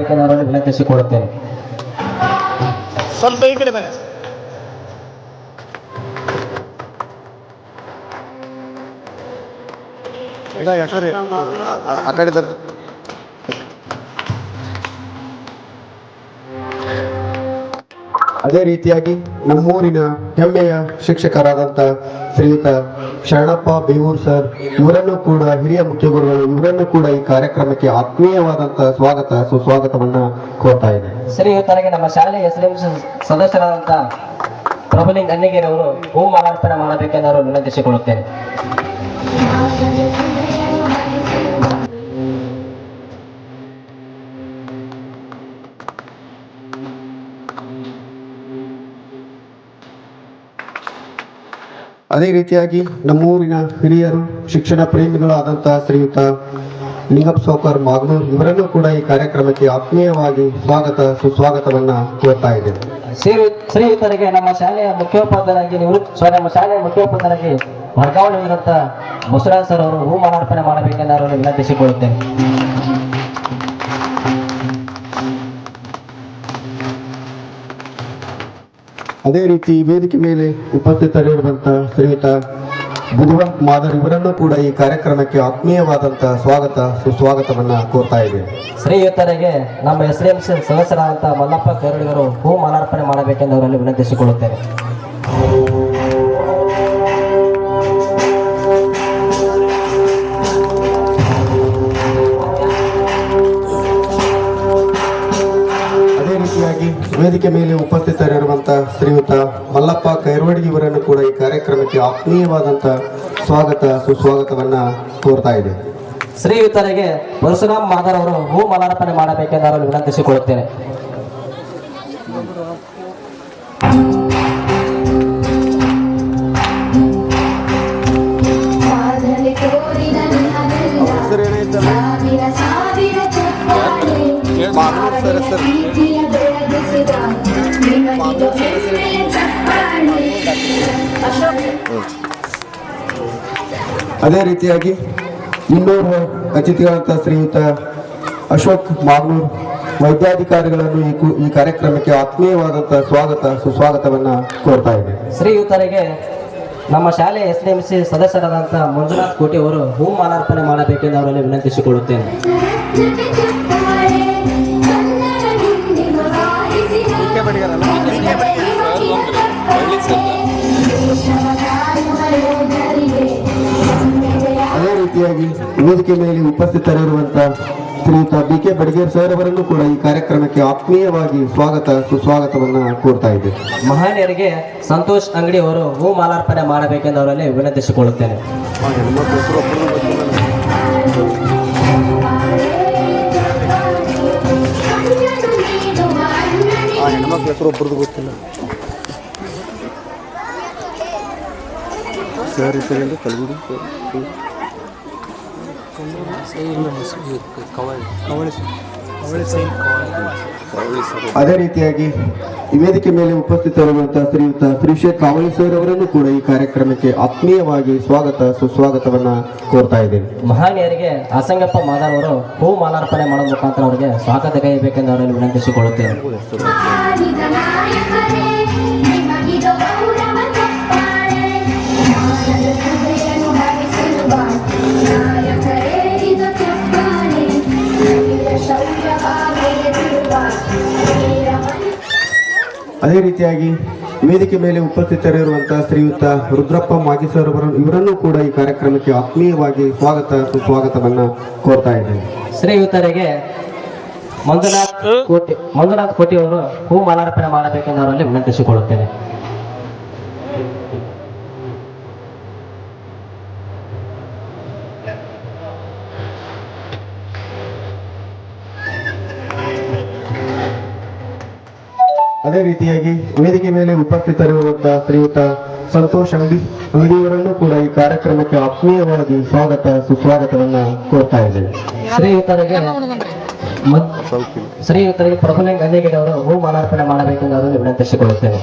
ಮಾಡಬೇಕೆಂದು ಅವರಲ್ಲಿ ವಿನಂತಿಸಿಕೊಳ್ಳುತ್ತೇನೆ. ಸ್ವಲ್ಪ ಈ ಕಡೆ ಬನ್ನಿ. ಆ ಕಡೆ ಅದೇ ರೀತಿಯಾಗಿ ನಮ್ಮೂರಿನ ಹೆಮ್ಮೆಯ ಶಿಕ್ಷಕರಾದಂಥ ಶ್ರೀಯುತ ಶರಣಪ್ಪ ಬೇವೂರ್ ಸರ್ ಇವರನ್ನು ಕೂಡ ಹಿರಿಯ ಮುಖ್ಯ ಗುರುಗಳು ಇವರನ್ನು ಕೂಡ ಈ ಕಾರ್ಯಕ್ರಮಕ್ಕೆ ಆತ್ಮೀಯವಾದಂಥ ಸುಸ್ವಾಗತವನ್ನ ಕೋರ್ತಾ ಇದೆ. ಶ್ರೀಯುತರಿಗೆ ನಮ್ಮ ಶಾಲೆಯ ಎಸ್ಎಂಸಿ ಸದಸ್ಯರಾದಂಥ ಪ್ರಭುಲಿಂಗ್ ಅನ್ನಿಗೇರಿ ಅವರು ಹೂ ಮಾಲಾರ್ಪಣೆ ಮಾಡಬೇಕೆಂದು ಅವರು ವಿನಂತಿಸಿಕೊಳ್ಳುತ್ತೇನೆ. ಅದೇ ರೀತಿಯಾಗಿ ನಮ್ಮೂರಿನ ಹಿರಿಯರು ಶಿಕ್ಷಣ ಪ್ರೇಮಿಗಳಾದಂತಹ ಶ್ರೀಯುತ ಲಿಂಗಪ್ಪ ಸಾವ್ಕಾರ್ ಮಾಗನೂರ್ ಇವರನ್ನು ಕೂಡ ಈ ಕಾರ್ಯಕ್ರಮಕ್ಕೆ ಆತ್ಮೀಯವಾಗಿ ಸುಸ್ವಾಗತವನ್ನ ಕೋರ್ತಾ ಇದ್ದೇವೆ. ಶ್ರೀಯುತರಿಗೆ ನಮ್ಮ ಶಾಲೆಯ ಮುಖ್ಯೋಪಾಧ್ಯಾಯರಾಗಿ ನಮ್ಮ ಶಾಲೆಯ ಮುಖ್ಯೋಪಾಧ್ಯಾಯರಾಗಿ ವರ್ಗಾವಣೆ ಇರುವಂತ ಬಸವರಾಜ್ ಸರ್ ಅವರು ಹೂ ಮಾಲಾರ್ಪಣೆ ಮಾಡಬೇಕೆಂದು ಅವರನ್ನು ವಿನಂತಿಸಿಕೊಳ್ಳುತ್ತೇನೆ. ಅದೇ ರೀತಿ ವೇದಿಕೆ ಮೇಲೆ ಉಪಸ್ಥಿತರಿರುವಂತಹ ಶ್ರೀಯುತ ಬುದ್ಧಿವಂತ್ ಮಾದರ್ ಇವರನ್ನು ಕೂಡ ಈ ಕಾರ್ಯಕ್ರಮಕ್ಕೆ ಆತ್ಮೀಯವಾದಂತಹ ಸುಸ್ವಾಗತವನ್ನ ಕೋರ್ತಾ ಇದ್ದೇವೆ. ಶ್ರೀಯುತರಿಗೆ ನಮ್ಮ ಎಸ್ಎಂಸಿ ಸದಸ್ಯರಾದಂತಹ ಮಲ್ಲಪ್ಪ ಕರಡಿಗರು ಹೂ ಮಾಲಾರ್ಪಣೆ ಮಾಡಬೇಕೆಂದು ಅವರಲ್ಲಿ ವಿನಂತಿಸಿಕೊಳ್ಳುತ್ತೇನೆ. ವೇದಿಕೆ ಮೇಲೆ ಉಪಸ್ಥಿತರಿರುವಂತಹ ಶ್ರೀಯುತ ಮಲ್ಲಪ್ಪ ಕೈರ್ವಡ್ಗಿ ಇವರನ್ನು ಕೂಡ ಈ ಕಾರ್ಯಕ್ರಮಕ್ಕೆ ಆತ್ಮೀಯವಾದಂತಹ ಸುಸ್ವಾಗತವನ್ನ ಕೋರ್ತಾ ಇದೆ. ಶ್ರೀಯುತರಿಗೆ ಪರಶುರಾಮ್ ಮಾದರ್ ಅವರು ಹೂ ಮಾಲಾರ್ಪಣೆ ಮಾಡಬೇಕೆಂದು ಅವರಲ್ಲಿ ವಿನಂತಿಸಿಕೊಳ್ಳುತ್ತೇನೆ. ಅದೇ ರೀತಿಯಾಗಿ ಇನ್ನೋರ್ವ ಅತಿಥಿಗಳಂತ ಶ್ರೀಯುತ ಅಶೋಕ್ ಮಾಗನೂರ್ ವೈದ್ಯಾಧಿಕಾರಿಗಳನ್ನು ಈ ಕಾರ್ಯಕ್ರಮಕ್ಕೆ ಆತ್ಮೀಯವಾದಂತಹ ಸುಸ್ವಾಗತವನ್ನ ಕೋರ್ತಾ ಇದೆ. ಶ್ರೀಯುತರಿಗೆ ನಮ್ಮ ಶಾಲೆಯ ಎಸ್ಎಂಸಿ ಸದಸ್ಯರಾದಂತಹ ಮಂಜುನಾಥ್ ಕೋಟಿ ಅವರು ಹೂ ಮಾಲಾರ್ಪಣೆ ಮಾಡಬೇಕೆಂದು ಅವರಲ್ಲಿ ವಿನಂತಿಸಿಕೊಳ್ಳುತ್ತೇನೆ. ಅದೇ ರೀತಿಯಾಗಿ ವೇದಿಕೆ ಮೇಲೆ ಉಪಸ್ಥಿತರಿರುವಂತಹ ಶ್ರೀಯುತ BK ಬಡಗೇರ್ ಸರ್ ಅವರನ್ನು ಕೂಡ ಈ ಕಾರ್ಯಕ್ರಮಕ್ಕೆ ಆತ್ಮೀಯವಾಗಿ ಸುಸ್ವಾಗತವನ್ನ ಕೋರ್ತಾ ಇದೆ. ಮಹನೀಯರಿಗೆ ಸಂತೋಷ್ ಅಂಗಡಿ ಅವರು ಹೂ ಮಾಲಾರ್ಪಣೆ ಮಾಡಬೇಕೆಂದು ಅವರಲ್ಲಿ ವಿನಂತಿಸಿಕೊಳ್ಳುತ್ತೇನೆ. ಹೆಸರು ಒಬ್ಬರದು ಗೊತ್ತಿಲ್ಲ. ಸರಿ ಕಲ್ಗುಡಿ ಅದೇ ರೀತಿಯಾಗಿ ಈ ವೇದಿಕೆ ಮೇಲೆ ಉಪಸ್ಥಿತರಿರುವಂತಹ ಶ್ರೀಯುತ ಶ್ರೀಶೇಖ್ ಕಾವಳಿ ಸರ್ ಅವರನ್ನು ಕೂಡ ಈ ಕಾರ್ಯಕ್ರಮಕ್ಕೆ ಆತ್ಮೀಯವಾಗಿ ಸುಸ್ವಾಗತವನ್ನ ಕೋರ್ತಾ ಇದ್ದೇವೆ. ಮಹನೀಯರಿಗೆ ಅಸಂಗಪ್ಪ ಮಾದರ್ ಅವರು ಹೂ ಮಾಲಾರ್ಪಣೆ ಮಾಡುವ ಮುಖಾಂತರ ಅವರಿಗೆ ಸ್ವಾಗತ ಕೈಯಬೇಕೆಂದು ಅವರಲ್ಲಿ ವಿನಂತಿಸಿಕೊಳ್ಳುತ್ತೇನೆ. ಅದೇ ರೀತಿಯಾಗಿ ವೇದಿಕೆ ಮೇಲೆ ಉಪಸ್ಥಿತರಿರುವಂತಹ ಶ್ರೀಯುತ ರುದ್ರಪ್ಪ ಮಾಜಿ ಸರ್ ಇವರನ್ನು ಕೂಡ ಈ ಕಾರ್ಯಕ್ರಮಕ್ಕೆ ಆತ್ಮೀಯವಾಗಿ ಸುಸ್ವಾಗತವನ್ನ ಕೋರ್ತಾ ಇದ್ದೇವೆ. ಶ್ರೀಯುತರಿಗೆ ಮಂಜುನಾಥ್ ಕೋಟಿ ಅವರು ಹೂ ಮಾಲಾರ್ಪಣೆ ಮಾಡಬೇಕೆಂದು ಅವರಲ್ಲಿ ವಿನಂತಿಸಿಕೊಳ್ಳುತ್ತೇನೆ. ಅದೇ ರೀತಿಯಾಗಿ ವೇದಿಕೆ ಮೇಲೆ ಉಪಸ್ಥಿತರಿರುವಂತಹ ಶ್ರೀಯುತ ಸಂತೋಷ್ ಅಂಗಡಿಯವರನ್ನು ಕೂಡ ಈ ಕಾರ್ಯಕ್ರಮಕ್ಕೆ ಆತ್ಮೀಯವಾಗಿ ಸುಸ್ವಾಗತವನ್ನ ಕೋರ್ತಾ ಇದ್ದೇವೆ. ಶ್ರೀಯುತರಿಗೆ ಪ್ರಭುಲಿಂಗ್ ಅನ್ನಿಗೇರಿ ಅವರು ಹೂ ಮಾಲಾರ್ಪಣೆ ಮಾಡಬೇಕೆಂದು ಅವರಲ್ಲಿ ವಿನಂತಿಸಿಕೊಳ್ಳುತ್ತೇನೆ.